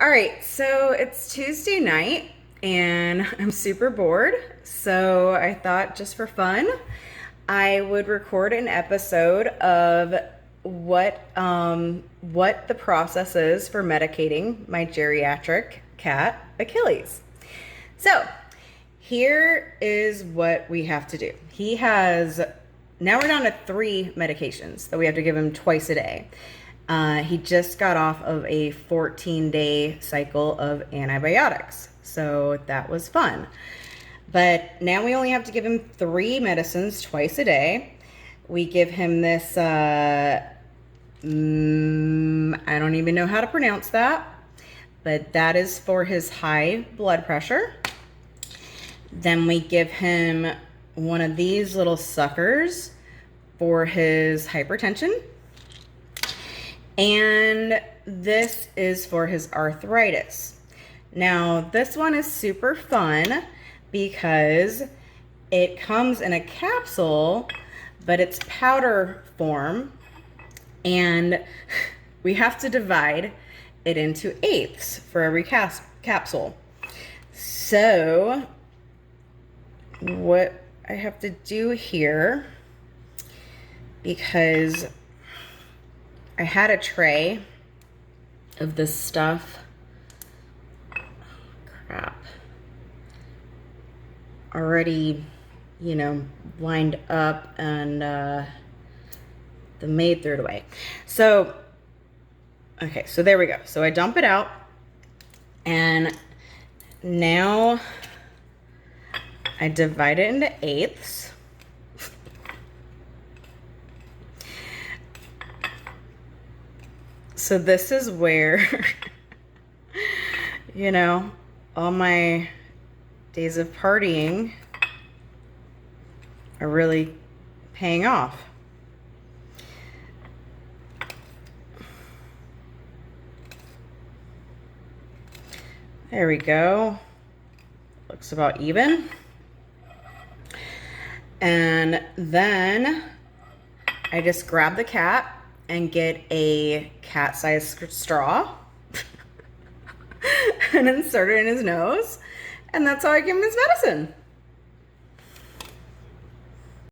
All right, so it's Tuesday night and I'm super bored. So I thought just for fun, I would record an episode of what the process is for medicating my geriatric cat Achilles. So here is what we have to do. Now we're down to 3 medications that we have to give him twice a day. He just got off of a 14-day cycle of antibiotics, so that was fun. But now we only have to give him 3 medicines twice a day. We give him this, I don't even know how to pronounce that, but that is for his high blood pressure. Then we give him one of these little suckers for his hypertension. And this is for his arthritis. Now, this one is super fun because it comes in a capsule, but it's powder form, and we have to divide it into eighths for every capsule. So, what I have to do here, because I had a tray of this stuff, already, lined up, and the maid threw it away. So, okay, so there we go. So I dump it out, and now I divide it into eighths. So this is where, all my days of partying are really paying off. There we go. Looks about even. And then I just grab the cat and get a cat-sized straw and insert it in his nose, and that's how I give him his medicine.